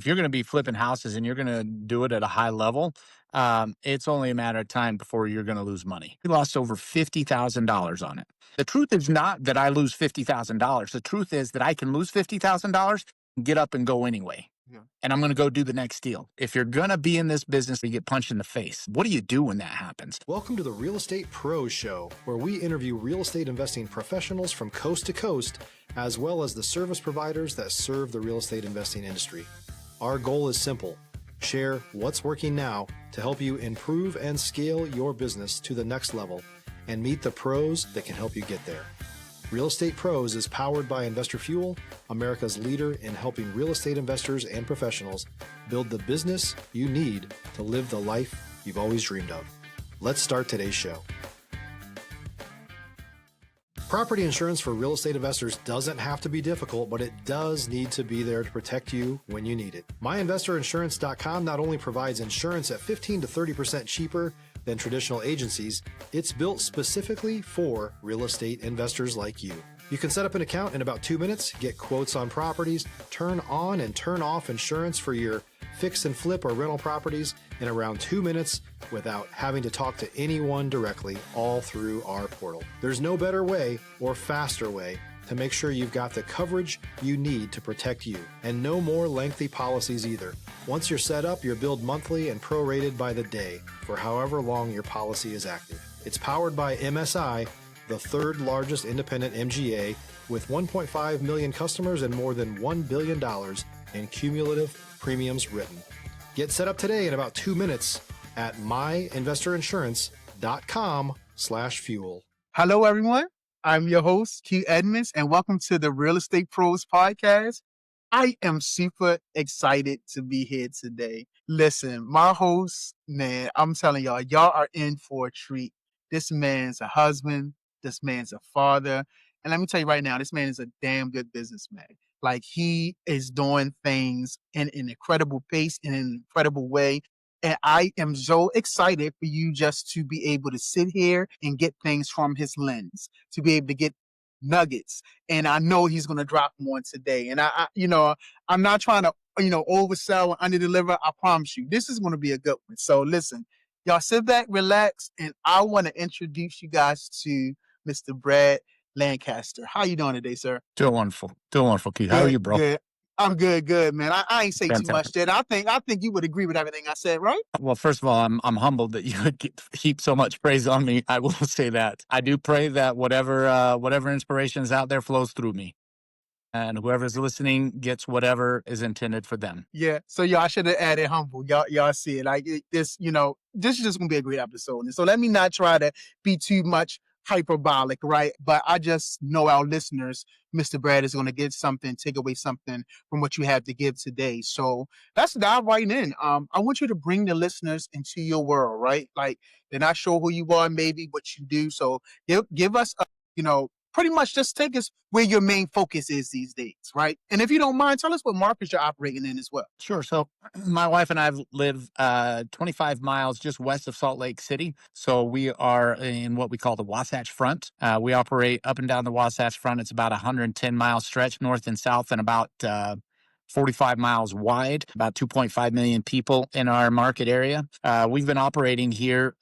If you're going to be flipping houses and you're going to do it at a high level, it's only a matter of time before you're going to lose money. We lost over $50,000 on it. The truth is not that I lose $50,000. The truth is that I can lose $50,000 and get up and go anyway. Yeah. And I'm going to go do the next deal. If you're going to be in this business, you get punched in the face. What do you do when that happens? Welcome to the Real Estate Pros Show, where we interview real estate investing professionals from coast to coast, as well as the service providers that serve the real estate investing industry. Our goal is simple: share what's working now to help you improve and scale your business to the next level and meet the pros that can help you get there. Real Estate Pros is powered by Investor Fuel, America's leader in helping real estate investors and professionals build the business you need to live the life you've always dreamed of. Let's start today's show. Property insurance for real estate investors doesn't have to be difficult, but it does need to be there to protect you when you need it. MyInvestorInsurance.com not only provides insurance at 15 to 30% cheaper than traditional agencies, it's built specifically for real estate investors like you. You can set up an account in about 2 minutes, get quotes on properties, turn on and turn off insurance for your fix and flip or rental properties in around 2 minutes without having to talk to anyone directly, all through our portal. There's no better way or faster way to make sure you've got the coverage you need to protect you, and no more lengthy policies either. Once you're set up, you're billed monthly and prorated by the day for however long your policy is active. It's powered by MSI, the third largest independent MGA, with 1.5 million customers and more than $1 billion in cumulative premiums written. Get set up today in about 2 minutes at myinvestorinsurance.com/fuel. Hello, everyone. I'm your host, Q Edmonds, and welcome to the Real Estate Pros Podcast. I am super excited to be here today. Listen, my host, man, I'm telling y'all are in for a treat. This man's a husband. This man's a father. And let me tell you right now, this man is a damn good businessman. Like, he is doing things in an incredible pace, in an incredible way. And I am so excited for you just to be able to sit here and get things from his lens, to be able to get nuggets. And I know he's going to drop one today. And I'm not trying to, oversell and underdeliver. I promise you, this is going to be a good one. So listen, y'all sit back, relax, and I want to introduce you guys to Mr. Brad Lancaster. How you doing today, sir? Doing wonderful. Keith. How are you, bro? Good. I'm good, man. I ain't say Fantastic. too much, Dad. I think you would agree with everything I said, right? Well, first of all, I'm humbled that you would heap so much praise on me. I will say that. I do pray that whatever inspiration is out there flows through me, and whoever's listening gets whatever is intended for them. Yeah. So y'all should have added humble. Y'all see it. Like this, this is just gonna be a great episode. And so let me not try to be too much hyperbolic, right? But I just know our listeners, Mr. Brad, is going to get something, take away something from what you have to give today. So let's dive right in. I want you to bring the listeners into your world, right? Like, they're not sure who you are, maybe what you do. So give us, pretty much just take us where your main focus is these days, right? And if you don't mind, tell us what markets you're operating in as well. Sure. So my wife and I live 25 miles just west of Salt Lake City. So we are in what we call the Wasatch Front. We operate up and down the Wasatch Front. It's about a 110-mile stretch north and south, and about 45 miles wide, about 2.5 million people in our market area. We've been operating here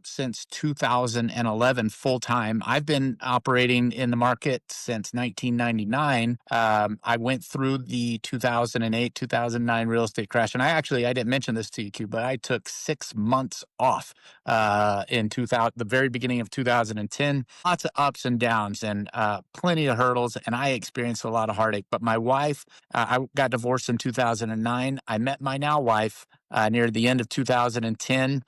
since 2011 full time. I've been operating in the market since 1999. I went through the 2008, 2009 real estate crash. And I didn't mention this to you, Q, but I took 6 months off in the very beginning of 2010. Lots of ups and downs and plenty of hurdles. And I experienced a lot of heartache. But my wife, I got divorced in 2009. I met my now wife near the end of 2010.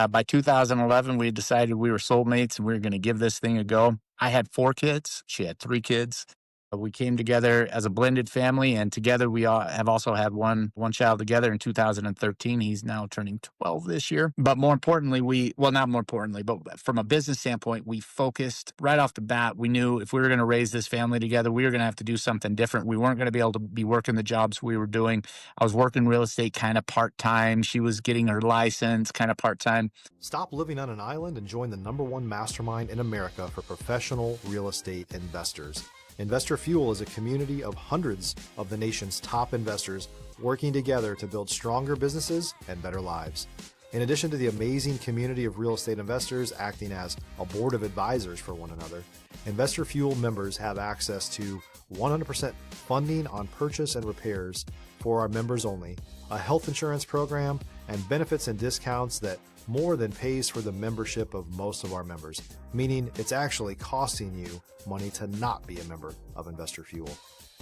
By 2011, we decided we were soulmates and we were going to give this thing a go. I had 4 kids. She had 3 kids. We came together as a blended family, and together we have also had one child together in 2013. He's now turning 12 this year. But more importantly, not more importantly, but from a business standpoint, we focused right off the bat. We knew if we were going to raise this family together, we were going to have to do something different. We weren't going to be able to be working the jobs we were doing. I was working real estate kind of part-time. She was getting her license kind of part-time. Stop living on an island and join the #1 mastermind in America for professional real estate investors. Investor Fuel is a community of hundreds of the nation's top investors working together to build stronger businesses and better lives. In addition to the amazing community of real estate investors acting as a board of advisors for one another, Investor Fuel members have access to 100% funding on purchase and repairs for our members only, a health insurance program, and benefits and discounts that more than pays for the membership of most of our members, meaning it's actually costing you money to not be a member of Investor Fuel.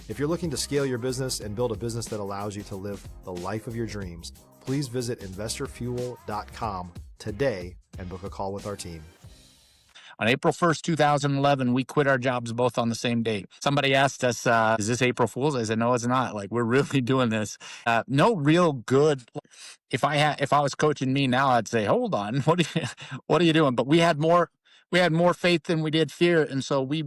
If you're looking to scale your business and build a business that allows you to live the life of your dreams, please visit investorfuel.com today and book a call with our team. On April 1st, 2011, we quit our jobs both on the same day. Somebody asked us, is this April Fool's? I said, no, it's not. Like, we're really doing this. No real good. If I was coaching me now, I'd say, hold on, what are you doing? But we had more faith than we did fear. And so we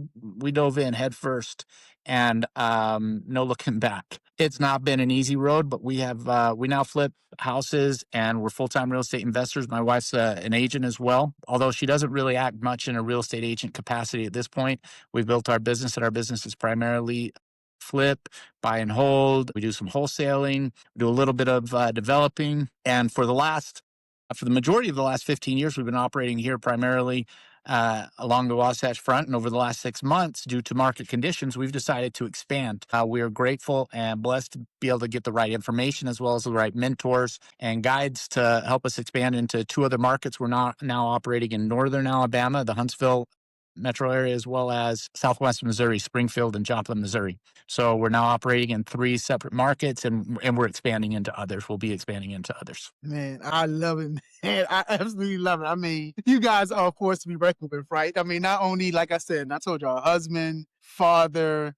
dove in head first, and no looking back. It's not been an easy road, but we now flip houses and we're full-time real estate investors. My wife's an agent as well, although she doesn't really act much in a real estate agent capacity at this point. We've built our business, and our business is primarily flip, buy and hold. We do some wholesaling, we do a little bit of developing. And for the majority of the last 15 years, we've been operating here primarily along the Wasatch Front. And over the last 6 months, due to market conditions, we've decided to expand. We are grateful and blessed to be able to get the right information as well as the right mentors and guides to help us expand into 2 other markets. We're now operating in northern Alabama, the Huntsville metro area, as well as southwest Missouri, Springfield and Joplin, Missouri. So we're now operating in 3 separate markets, and we're expanding into others. We'll be expanding into others. Man, I love it, man. I absolutely love it. I mean, you guys are a force to be reckoned with, right? I mean, not only, like I said, I told y'all, husband, father,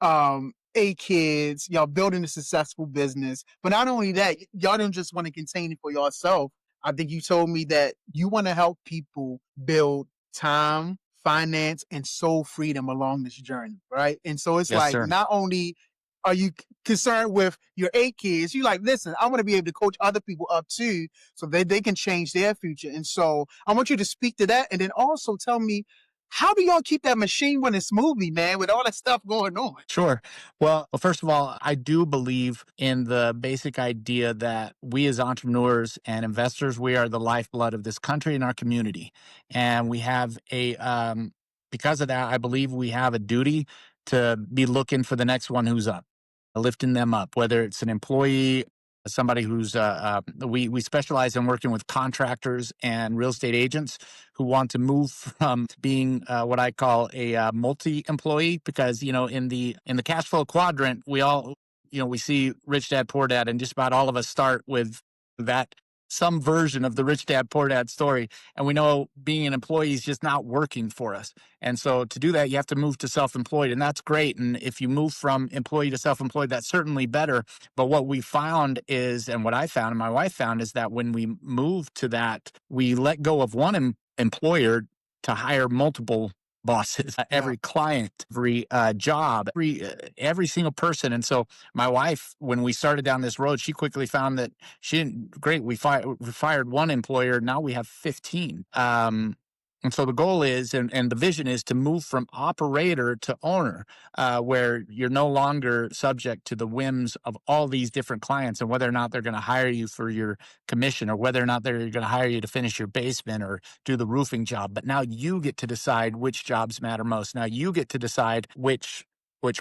8 kids, y'all building a successful business. But not only that, y'all don't just want to contain it for yourself. I think you told me that you want to help people build time, finance, and soul freedom along this journey, right? And so it's Yes, like, sir. not only are you concerned with your 8 kids, you like, listen, I want to be able to coach other people up too, so they can change their future. And so I want you to speak to that, and then also tell me, how do y'all keep that machine running smoothly, man, with all that stuff going on? Sure. Well, first of all, I do believe in the basic idea that we as entrepreneurs and investors, we are the lifeblood of this country and our community. And we have because of that, I believe we have a duty to be looking for the next one who's up, lifting them up, whether it's an employee, somebody who's we specialize in working with contractors and real estate agents who want to move from being what I call a multi-employee, because in the cash flow quadrant, we all we see rich dad poor dad, and just about all of us start with that, some version of the rich dad poor dad story, and we know being an employee is just not working for us. And so to do that, you have to move to self-employed, and that's great. And if you move from employee to self-employed, that's certainly better. But what we found is, and what I found and my wife found, is that when we move to that, we let go of one employer to hire multiple bosses, every client, every job, every single person. And so my wife, when we started down this road, she quickly found that she didn't, great, we fired one employer. Now we have 15. And so the goal is, and the vision is, to move from operator to owner, where you're no longer subject to the whims of all these different clients and whether or not they're going to hire you for your commission, or whether or not they're going to hire you to finish your basement or do the roofing job. But now you get to decide which jobs matter most. Now you get to decide which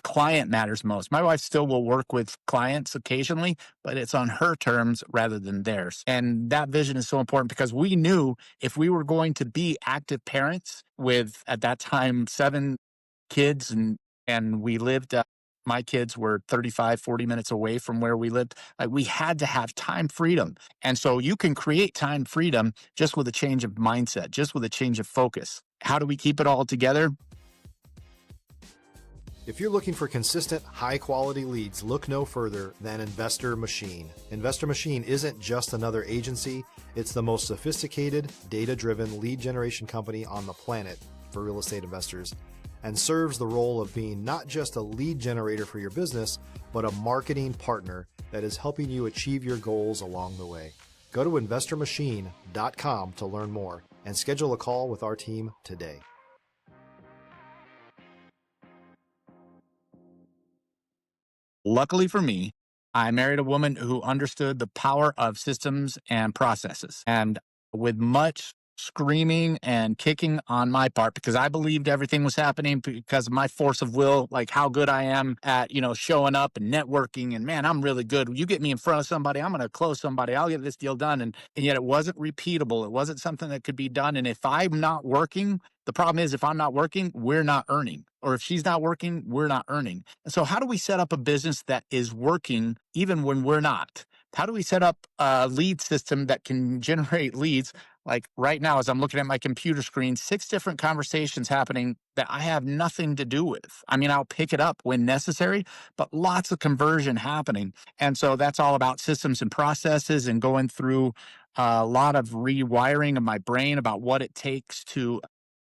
client matters most. My wife still will work with clients occasionally, but it's on her terms rather than theirs. And that vision is so important, because we knew if we were going to be active parents with, at that time, 7 kids, and we lived, my kids were 35, 40 minutes away from where we lived. Like, we had to have time freedom. And so you can create time freedom just with a change of mindset, just with a change of focus. How do we keep it all together? If you're looking for consistent, high-quality leads, look no further than Investor Machine. Investor Machine isn't just another agency. It's the most sophisticated, data-driven lead generation company on the planet for real estate investors, and serves the role of being not just a lead generator for your business, but a marketing partner that is helping you achieve your goals along the way. Go to investormachine.com to learn more and schedule a call with our team today. Luckily for me, I married a woman who understood the power of systems and processes. And with much screaming and kicking on my part, because I believed everything was happening because of my force of will, like how good I am at, showing up and networking. And man, I'm really good. You get me in front of somebody, I'm going to close somebody. I'll get this deal done. And yet it wasn't repeatable. It wasn't something that could be done. And if I'm not working, the problem is if I'm not working, we're not earning. Or if she's not working, we're not earning. And so how do we set up a business that is working even when we're not? How do we set up a lead system that can generate leads? Like right now, as I'm looking at my computer screen, 6 different conversations happening that I have nothing to do with. I mean, I'll pick it up when necessary, but lots of conversion happening. And so that's all about systems and processes and going through a lot of rewiring of my brain about what it takes to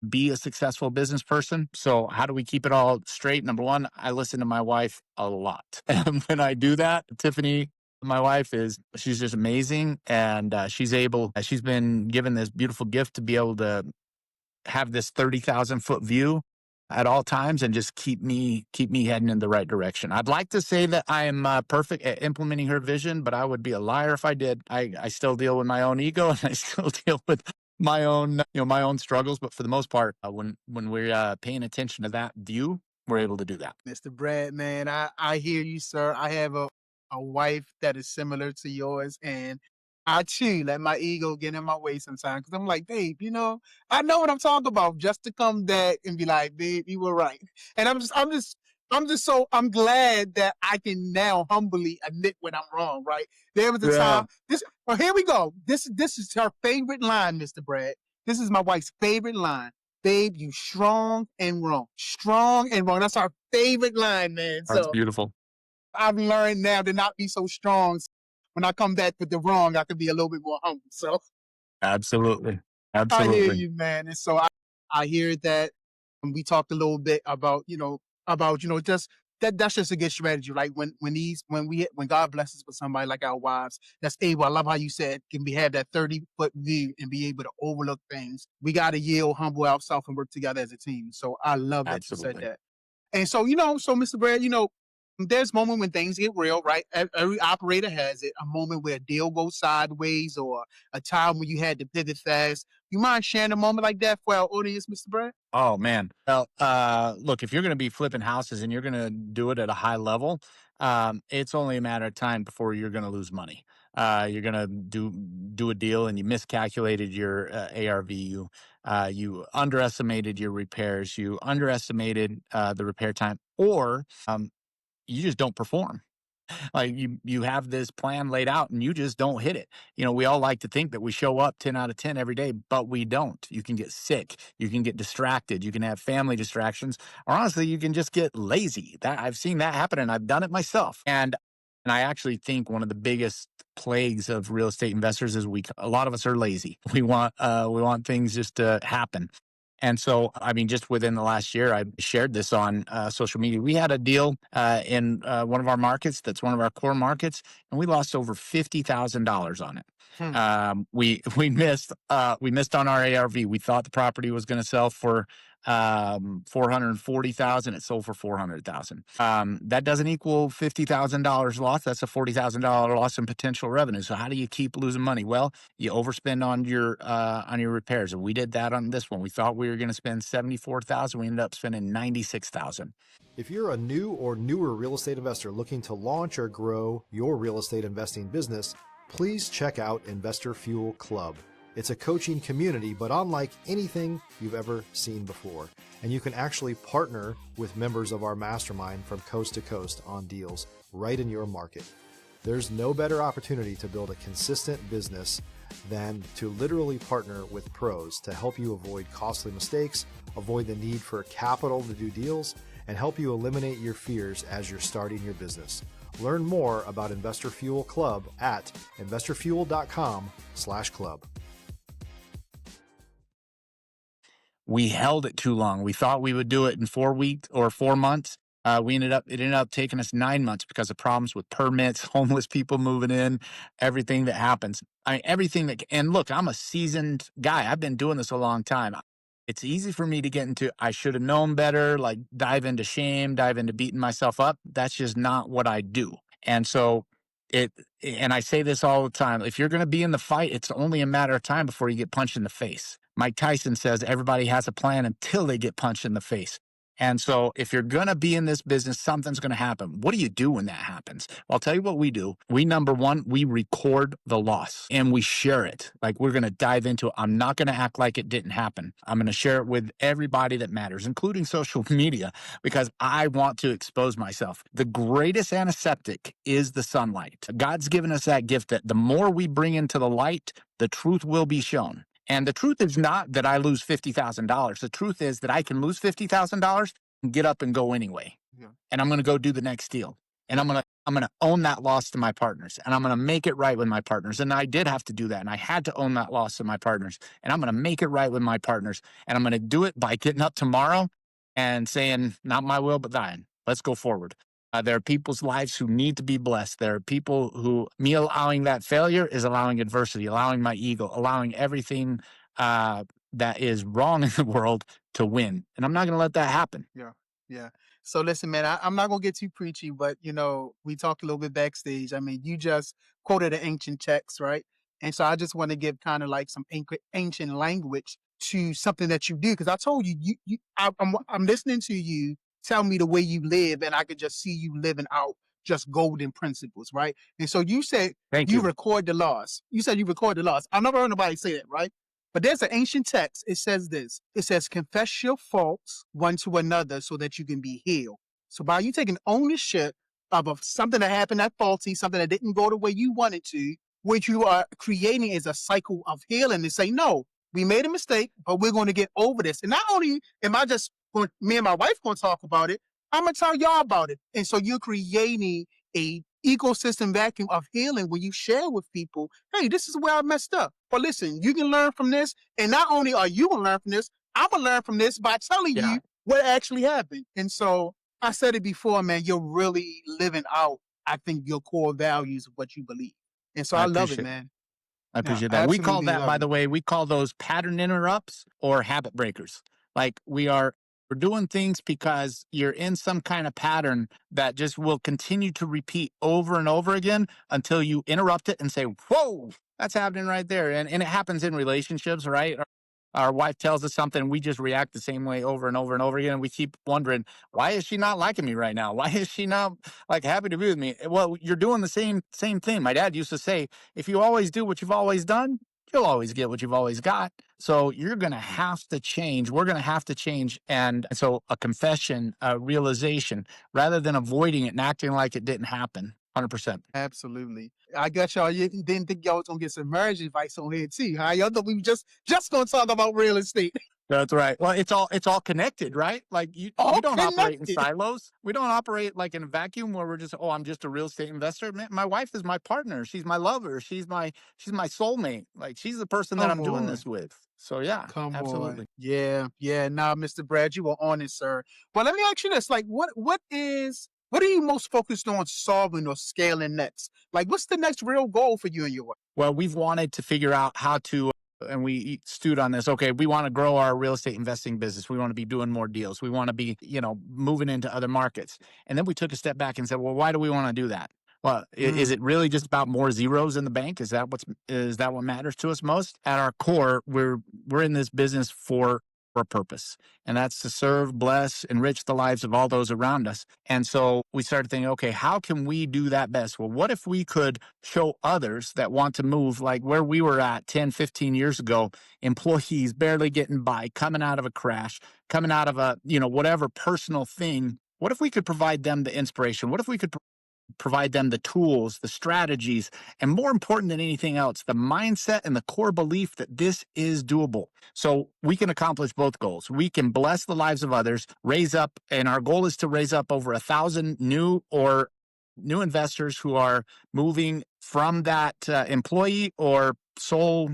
be a successful business person. So, how do we keep it all straight? Number one, I listen to my wife a lot. And when I do that, Tiffany, my wife she's just amazing. And she's been given this beautiful gift to be able to have this 30,000-foot view at all times and just keep me heading in the right direction. I'd like to say that I am perfect at implementing her vision, but I would be a liar if I did. I still deal with my own ego and I still deal with my own struggles. But for the most part, when we're paying attention to that view, we're able to do that. Mr. Brad, man, I hear you, sir. I have a wife that is similar to yours, and I too let my ego get in my way sometimes because I'm like, babe, I know what I'm talking about. Just to come back and be like, babe, you were right. And I'm glad that I can now humbly admit when I'm wrong, right? There was a time. Here we go. This is her favorite line, Mr. Brad. This is my wife's favorite line. Babe, you strong and wrong. Strong and wrong. That's our favorite line, man. That's So beautiful. I've learned now to not be so strong. When I come back with the wrong, I can be a little bit more humble. So Absolutely. I hear Absolutely. you, man. And so I hear that. And we talked a little bit about, just that's just a good strategy. Like when God blesses with somebody like our wives, that's able. I love how you said can be have that 30-foot view and be able to overlook things. We got to yield, humble ourselves, and work together as a team. So I love that you said Absolutely. that. And so, so Mr. Brad, there's a moment when things get real, right? Every operator has it. A moment where a deal goes sideways or a time when you had to pivot fast. You mind sharing a moment like that for our audience, Mr. Brad? Oh man. Well, look, if you're going to be flipping houses and you're going to do it at a high level, it's only a matter of time before you're going to lose money. You're going to do a deal and you miscalculated your ARV. You underestimated your repairs. You underestimated the repair time, or you just don't perform. Like you have this plan laid out and you just don't hit it. We all like to think that we show up 10 out of 10 every day, but we don't. You can get sick, you can get distracted, you can have family distractions, or honestly, you can just get lazy. That I've seen that happen and I've done it myself. And I actually think one of the biggest plagues of real estate investors is a lot of us are lazy. We want things just to happen. And so, I mean, just within the last year, I shared this on social media. We had a deal in one of our markets that's one of our core markets, and we lost over $50,000 on it. We missed on our ARV. We thought the property was going to sell for 440,000. It sold for 400,000. That doesn't equal $50,000 loss. That's a $40,000 loss in potential revenue. So how do you keep losing money? Well, you overspend on your repairs, and we did that on this one. We thought we were going to spend 74,000. We ended up spending 96,000. If you're a new or newer real estate investor looking to launch or grow your real estate investing business, please check out Investor Fuel Club. It's a coaching community, but unlike anything you've ever seen before. And you can actually partner with members of our mastermind from coast to coast on deals right in your market. There's no better opportunity to build a consistent business than to literally partner with pros to help you avoid costly mistakes, avoid the need for capital to do deals, and help you eliminate your fears as you're starting your business. Learn more about Investor Fuel Club at investorfuel.com/club. We held it too long. We thought we would do it in 4 weeks or 4 months. It ended up taking us 9 months because of problems with permits, homeless people moving in, everything that happens. And look, I'm a seasoned guy. I've been doing this a long time. It's easy for me to get into, I should have known better, like dive into shame, dive into beating myself up. That's just not what I do. And so And I say this all the time, if you're going to be in the fight, it's only a matter of time before you get punched in the face. Mike Tyson says everybody has a plan until they get punched in the face. And so if you're going to be in this business, something's going to happen. What do you do when that happens? Well, I'll tell you what we do. Number one, we record the loss and we share it. Like, we're going to dive into it. I'm not going to act like it didn't happen. I'm going to share it with everybody that matters, including social media, because I want to expose myself. The greatest antiseptic is the sunlight. God's given us that gift that the more we bring into the light, the truth will be shown. And the truth is not that I lose $50,000. The truth is that I can lose $50,000 and get up and go anyway. Yeah. And I'm going to go do the next deal. And I'm going to own that loss to my partners. And I'm going to make it right with my partners. And I did have to do that. And I had to own that loss to my partners. And I'm going to make it right with my partners. And I'm going to do it by getting up tomorrow and saying, not my will, but thine. Let's go forward. There are people's lives who need to be blessed. There are people who, me allowing that failure is allowing adversity, allowing my ego, allowing everything that is wrong in the world to win. And I'm not going to let that happen. Yeah. Yeah. So listen, man, I'm not going to get too preachy, but, we talked a little bit backstage. I mean, you just quoted an ancient text, right? And so I just want to give kind of like some ancient language to something that you do. Because I told you, I'm listening to you tell me the way you live, and I could just see you living out just golden principles, right? And so you said you record the loss. You said you record the loss. I've never heard nobody say that, right? But there's an ancient text. It says this. It says, confess your faults one to another so that you can be healed. So by you taking ownership of something that happened that's faulty, something that didn't go the way you wanted to, what you are creating is a cycle of healing to say, no, we made a mistake, but we're going to get over this. And not only am I just me and my wife going to talk about it, I'm going to tell y'all about it. And so you're creating a ecosystem vacuum of healing when you share with people, hey, this is where I messed up. But listen, you can learn from this. And not only are you going to learn from this, I'm going to learn from this by telling you what actually happened. And so I said it before, man, you're really living out, I think, your core values of what you believe. And so I love it, man. I appreciate that. We call that, by the way, we call those pattern interrupts or habit breakers. Like, we're doing things because you're in some kind of pattern that just will continue to repeat over and over again until you interrupt it and say, whoa, that's happening right there. And it happens in relationships, right? Our wife tells us something, we just react the same way over and over and over again. And we keep wondering, why is she not liking me right now? Why is she not like happy to be with me? Well, you're doing the same thing. My dad used to say, if you always do what you've always done, you'll always get what you've always got. So you're going to have to change. We're going to have to change. And so a confession, a realization, rather than avoiding it and acting like it didn't happen. 100%. Absolutely. I got y'all. You didn't think y'all was going to get some marriage advice on here too, huh? Y'all thought we were just going to talk about real estate. That's right. Well, it's all connected, right? Like we don't operate in silos. We don't operate like in a vacuum where we're just, I'm just a real estate investor. Man, my wife is my partner. She's my lover. She's my soulmate. Like, she's the person that I'm doing this with. So yeah, absolutely. On. Yeah. Nah, Mr. Brad, you were on it, sir. But let me ask you this: like, what are you most focused on solving or scaling next? Like, what's the next real goal for you and your wife? Well, we've wanted to figure out how to. And we stewed on this. Okay, we want to grow our real estate investing business. We want to be doing more deals. We want to be, moving into other markets. And then we took a step back and said, well, why do we want to do that? Well, is it really just about more zeros in the bank? Is that what matters to us most? At our core, we're in this business for a purpose, and that's to serve, bless, enrich the lives of all those around us. And so we started thinking, okay, how can we do that best? Well, what if we could show others that want to move, like where we were at 10, 15 years ago, employees barely getting by, coming out of a crash, coming out of a, whatever personal thing. What if we could provide them the inspiration? What if we could provide them the tools, the strategies, and more important than anything else, the mindset and the core belief that this is doable. So we can accomplish both goals. We can bless the lives of others, raise up, and our goal is to raise up over 1,000 new investors who are moving from that employee or sole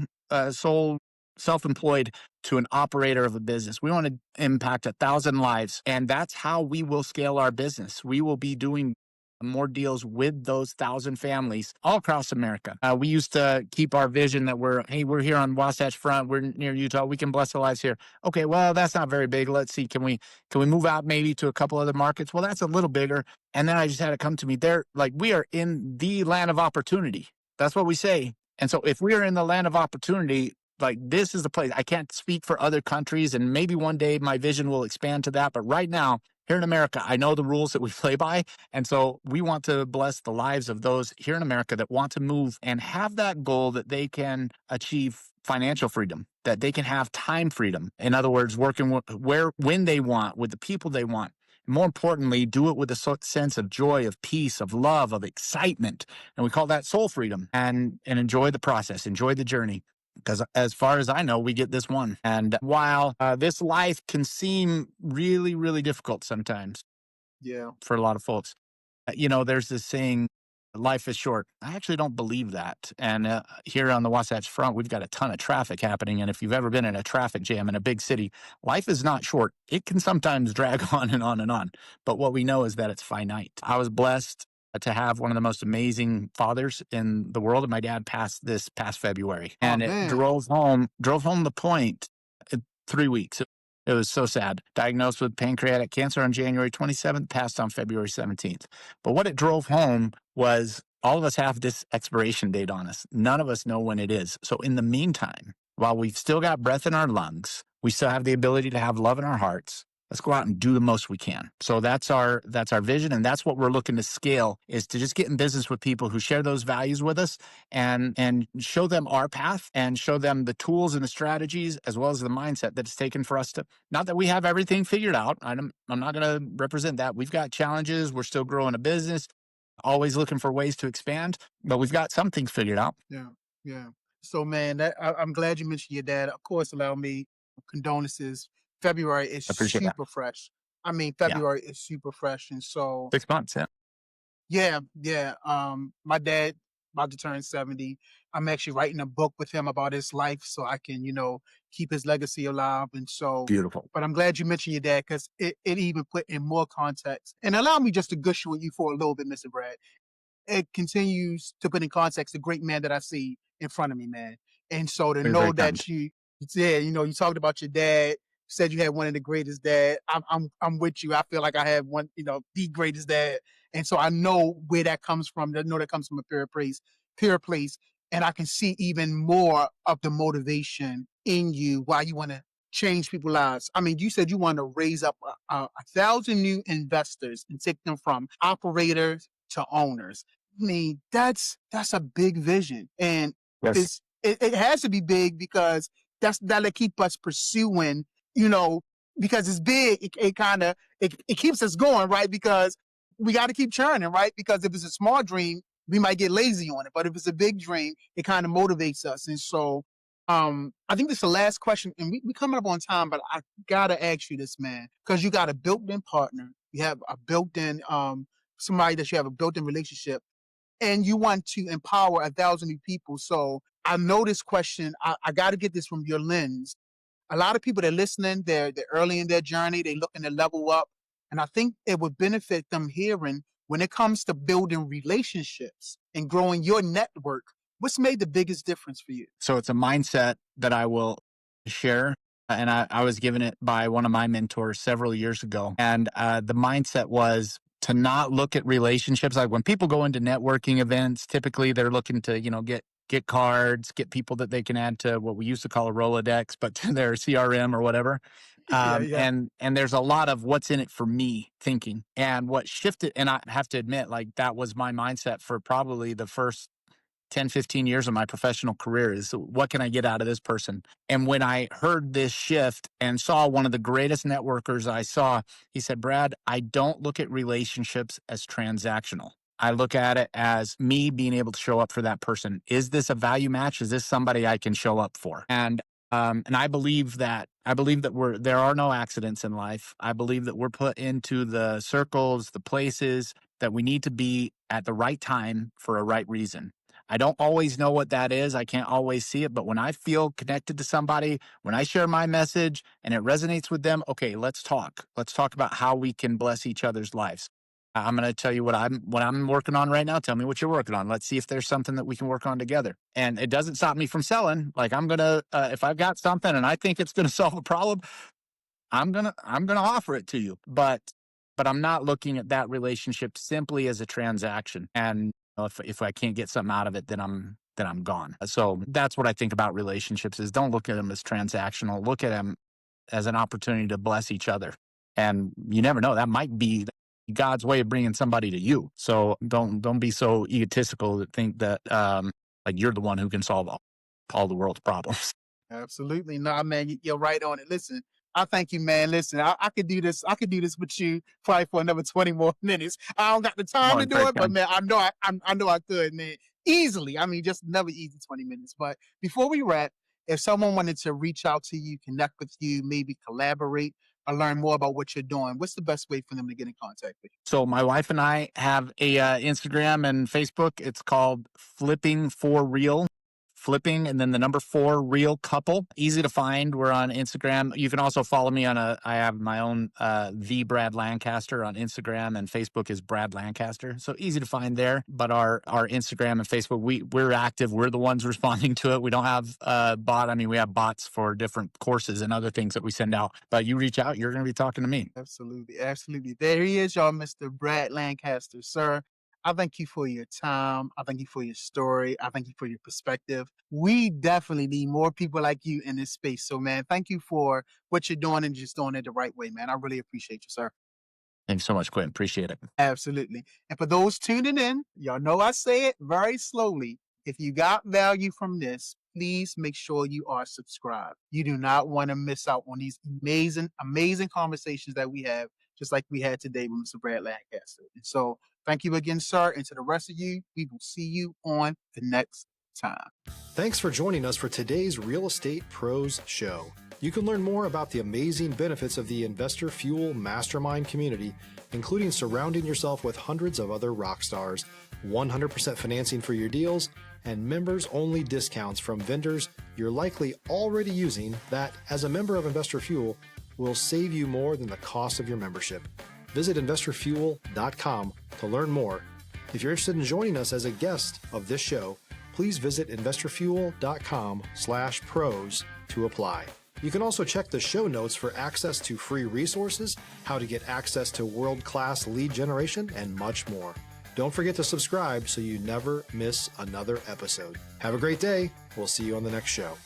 self-employed to an operator of a business. We want to impact 1,000 lives, and that's how we will scale our business. We will be doing more deals with those 1,000 families all across America. We used to keep our vision that we're here on Wasatch Front. We're near Utah. We can bless the lives here. Okay, well, that's not very big. Let's see. Can we move out maybe to a couple other markets? Well, that's a little bigger. And then I just had it come to me there. Like, we are in the land of opportunity. That's what we say. And so if we are in the land of opportunity, like, this is the place. I can't speak for other countries, and maybe one day my vision will expand to that. But right now, here in America, I know the rules that we play by. And so we want to bless the lives of those here in America that want to move and have that goal that they can achieve financial freedom, that they can have time freedom. In other words, working when they want, with the people they want. More importantly, do it with a sense of joy, of peace, of love, of excitement. And we call that soul freedom, and enjoy the process, enjoy the journey. Because as far as I know, we get this one. And while this life can seem really, really difficult sometimes Yeah. for a lot of folks, there's this saying, life is short. I actually don't believe that. And here on the Wasatch Front, we've got a ton of traffic happening. And if you've ever been in a traffic jam in a big city, life is not short. It can sometimes drag on and on and on. But what we know is that it's finite. I was blessed to have one of the most amazing fathers in the world. And my dad passed this past February. And it drove home the point in 3 weeks. It was so sad. Diagnosed with pancreatic cancer on January 27th, passed on February 17th. But what it drove home was all of us have this expiration date on us. None of us know when it is. So in the meantime, while we've still got breath in our lungs, we still have the ability to have love in our hearts. Let's go out and do the most we can. So that's our vision. And that's what we're looking to scale, is to just get in business with people who share those values with us, and show them our path, and show them the tools and the strategies, as well as the mindset that it's taken for us to, not that we have everything figured out. I'm not going to represent that. We've got challenges. We're still growing a business, always looking for ways to expand, but we've got some things figured out. Yeah. Yeah. So, man, I'm glad you mentioned your dad. Of course, allow me condolences. February is Appreciate that. super fresh. I mean, Yeah. February is super fresh. And so, 6 months. Yeah. yeah. My dad about to turn 70. I'm actually writing a book with him about his life so I can, keep his legacy alive. And so, Beautiful. but I'm glad you mentioned your dad, because it even put in more context. And allow me just to gush with you for a little bit, Mr. Brad. It continues to put in context the great man that I see in front of me, man. And so to You're know very that kind. you talked about your dad, said you had one of the greatest dad. I'm with you. I feel like I had one, the greatest dad. And so I know where that comes from. I know that comes from a pure place. And I can see even more of the motivation in you why you want to change people's lives. I mean, you said you want to raise up 1,000 new investors and take them from operators to owners. I mean, that's a big vision. And Yes. it has to be big, because that'll keep us pursuing, because it's big. It keeps us going, right? Because we got to keep churning, right? Because if it's a small dream, we might get lazy on it. But if it's a big dream, it kind of motivates us. And so I think this is the last question, and we coming up on time, but I gotta ask you this, man, because you got a built-in partner, you have a built-in somebody that you have a built-in relationship, and you want to empower 1,000 new people. So I know this question. I got to get this from your lens. A lot of people that are listening, they're early in their journey, they're looking to level up, and I think it would benefit them hearing, when it comes to building relationships and growing your network, what's made the biggest difference for you? So it's a mindset that I will share. And I was given it by one of my mentors several years ago. And the mindset was to not look at relationships. Like, when people go into networking events, typically they're looking to, get cards, get people that they can add to what we used to call a Rolodex, but to their CRM or whatever. Yeah. And there's a lot of what's in it for me thinking. And what shifted, and I have to admit, like, that was my mindset for probably the first 10, 15 years of my professional career, is what can I get out of this person? And when I heard this shift and saw one of the greatest networkers I saw, he said, Brad, I don't look at relationships as transactional. I look at it as me being able to show up for that person. Is this a value match? Is this somebody I can show up for? And I believe that there are no accidents in life. I believe that we're put into the circles, the places that we need to be at the right time for a right reason. I don't always know what that is. I can't always see it. But when I feel connected to somebody, when I share my message and it resonates with them, okay, let's talk. Let's talk about how we can bless each other's lives. I'm going to tell you what I'm working on right now. Tell me what you're working on. Let's see if there's something that we can work on together. And it doesn't stop me from selling. Like I'm going to, if I've got something and I think it's going to solve a problem, I'm gonna offer it to you. But I'm not looking at that relationship simply as a transaction. And if I can't get something out of it, then I'm gone. So that's what I think about relationships is don't look at them as transactional. Look at them as an opportunity to bless each other. And you never know, that might be God's way of bringing somebody to you. So don't be so egotistical to think that like you're the one who can solve all the world's problems. Absolutely. No, man, you're right on it. Listen, I thank you, man. Listen, I could do this. I could do this with you probably for another 20 more minutes. I don't got the time to One do great it, but time. man, I know I could, man. Easily. I mean, just never easy 20 minutes. But before we wrap, if someone wanted to reach out to you, connect with you, maybe collaborate or learn more about what you're doing, what's the best way for them to get in contact with you? So my wife and I have a Instagram and Facebook. It's called Flipping for Real. Flipping and then the number 4 real couple. Easy to find. We're on Instagram. You can also follow me on I have my own the Brad Lancaster on Instagram, and Facebook is Brad Lancaster. So easy to find there. But our Instagram and Facebook, we're active. We're the ones responding to it. We don't have bot. I mean, we have bots for different courses and other things that we send out. But you reach out, you're going to be talking to me. Absolutely. Absolutely. There he is, y'all, Mr. Brad Lancaster, sir. I thank you for your time. I thank you for your story. I thank you for your perspective. We definitely need more people like you in this space. So, man, thank you for what you're doing and just doing it the right way, man. I really appreciate you, sir. Thanks so much, Quentin. Appreciate it. Absolutely. And for those tuning in, y'all know I say it very slowly. If you got value from this, please make sure you are subscribed. You do not want to miss out on these amazing, amazing conversations that we have, just like we had today with Mr. Brad Lancaster. And so thank you again, sir. And to the rest of you, we will see you on the next time. Thanks for joining us for today's Real Estate Pros Show. You can learn more about the amazing benefits of the Investor Fuel Mastermind community, including surrounding yourself with hundreds of other rock stars, 100% financing for your deals, and members-only discounts from vendors you're likely already using that, as a member of Investor Fuel, will save you more than the cost of your membership. Visit investorfuel.com to learn more. If you're interested in joining us as a guest of this show, please visit investorfuel.com/pros to apply. You can also check the show notes for access to free resources, how to get access to world-class lead generation, and much more. Don't forget to subscribe so you never miss another episode. Have a great day. We'll see you on the next show.